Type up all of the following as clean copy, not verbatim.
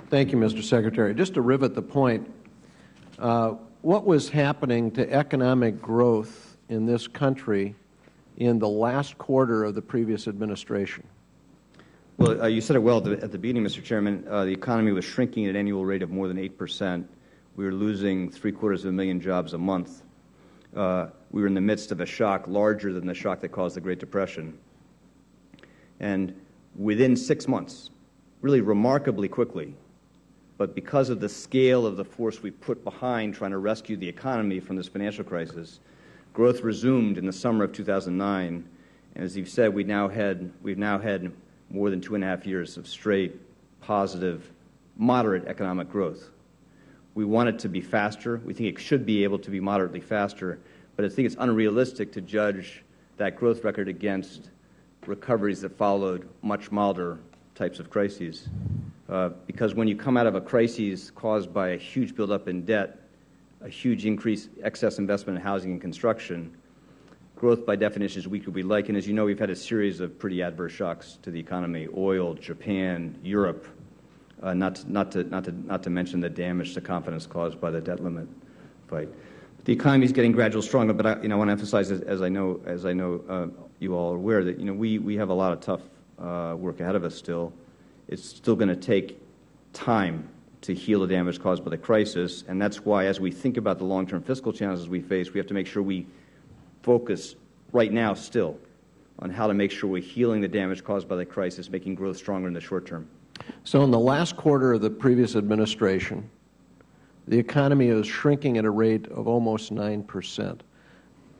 Thank you, Mr. Secretary. Just to rivet the point, what was happening to economic growth in this country in the last quarter of the previous administration? Well, you said it well at the beginning, Mr. Chairman. The economy was shrinking at an annual rate of more than 8%. We were losing 750,000 jobs a month. We were in the midst of a shock larger than the shock that caused the Great Depression. And within 6 months, really remarkably quickly, but because of the scale of the force we put behind trying to rescue the economy from this financial crisis, growth resumed in the summer of 2009. And as you've said, we've now had more than 2.5 years of straight, positive, moderate economic growth. We want it to be faster. We think it should be able to be moderately faster, but I think it's unrealistic to judge that growth record against recoveries that followed much milder types of crises. Because when you come out of a crisis caused by a huge buildup in debt, a huge increase, excess investment in housing and construction, growth by definition is weaker we like. And as you know, we've had a series of pretty adverse shocks to the economy: oil, Japan, Europe. Not to mention the damage to confidence caused by the debt limit fight. The economy is getting gradually stronger, but I want to emphasize, as I know you all are aware, that we have a lot of tough work ahead of us still. It's still going to take time to heal the damage caused by the crisis, and that's why, as we think about the long-term fiscal challenges we face, we have to make sure we focus right now still on how to make sure we're healing the damage caused by the crisis, making growth stronger in the short term. So in the last quarter of the previous administration, the economy is shrinking at a rate of almost 9%.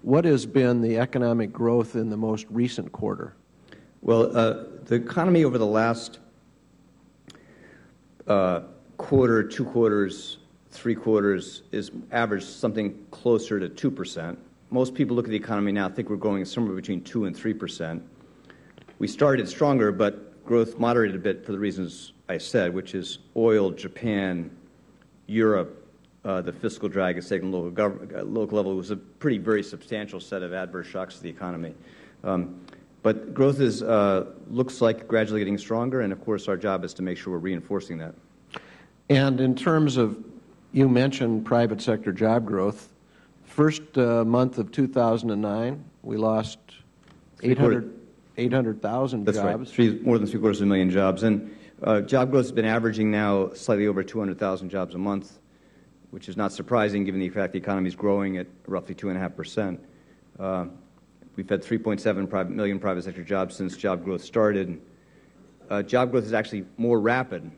What has been the economic growth in the most recent quarter? Well, the economy over the last quarter, 2 quarters, 3 quarters is averaged something closer to 2%. Most people look at the economy now think we're growing somewhere between 2 and 3%. We started stronger, but growth moderated a bit for the reasons I said, which is oil, Japan, Europe, the fiscal drag is taken local level. It was a very substantial set of adverse shocks to the economy. But growth looks like gradually getting stronger, and of course our job is to make sure we're reinforcing that. And in terms of, you mentioned private sector job growth. First month of 2009, we lost 800,000 jobs. That's right, more than 750,000 jobs. And job growth has been averaging now slightly over 200,000 jobs a month, which is not surprising given the fact the economy is growing at roughly 2.5%. We've had 3.7 million private sector jobs since job growth started. Job growth is actually more rapid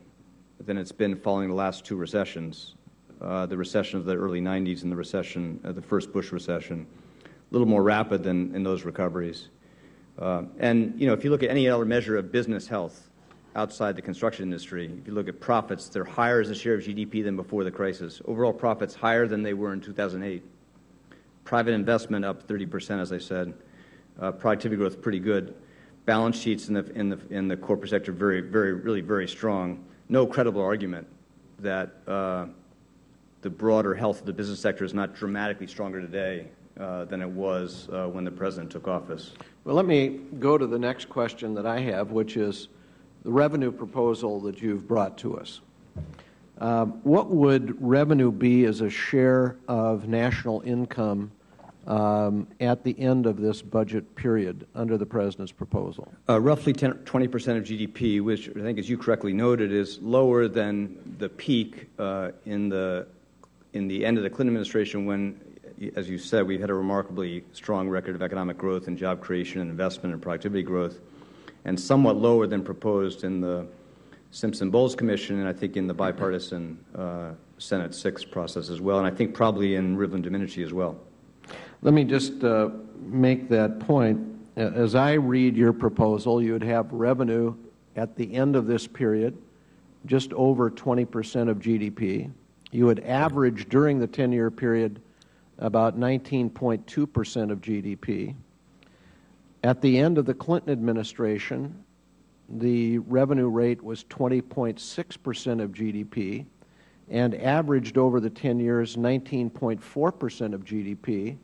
than it's been following the last 2 recessions, the recession of the early 90s and the first Bush recession, a little more rapid than in those recoveries. And if you look at any other measure of business health outside the construction industry, if you look at profits, they're higher as a share of GDP than before the crisis. Overall profits higher than they were in 2008. Private investment up 30%, as I said. Productivity growth pretty good. Balance sheets in the corporate sector really very strong. No credible argument that the broader health of the business sector is not dramatically stronger today than it was when the President took office. Well, let me go to the next question that I have, which is the revenue proposal that you've brought to us. What would revenue be as a share of national income at the end of this budget period under the President's proposal? Roughly 20% of GDP, which I think, as you correctly noted, is lower than the peak in the end of the Clinton administration when, as you said, we had a remarkably strong record of economic growth and job creation and investment and productivity growth, and somewhat lower than proposed in the Simpson-Bowles Commission and I think in the bipartisan Senate 6 process as well, and I think probably in Rivlin-Domenici as well. Let me just make that point. As I read your proposal, you would have revenue at the end of this period just over 20% of GDP. You would average during the 10-year period about 19.2% of GDP. At the end of the Clinton administration, the revenue rate was 20.6% of GDP and averaged over the 10 years 19.4% of GDP.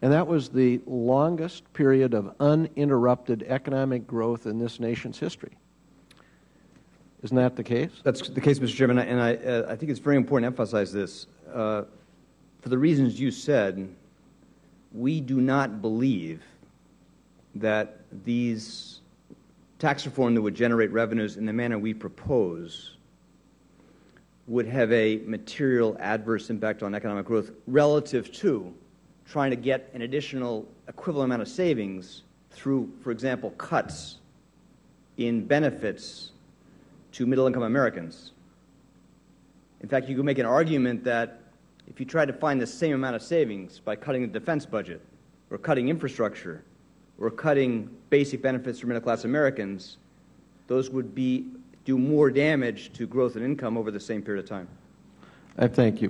And that was the longest period of uninterrupted economic growth in this nation's history. Isn't that the case? That's the case, Mr. Chairman, and I think it's very important to emphasize this. For the reasons you said, we do not believe that these tax reform that would generate revenues in the manner we propose would have a material adverse impact on economic growth relative to trying to get an additional equivalent amount of savings through, for example, cuts in benefits to middle-income Americans. In fact, you could make an argument that if you try to find the same amount of savings by cutting the defense budget or cutting infrastructure or cutting basic benefits for middle-class Americans, those would do more damage to growth and income over the same period of time. I thank you.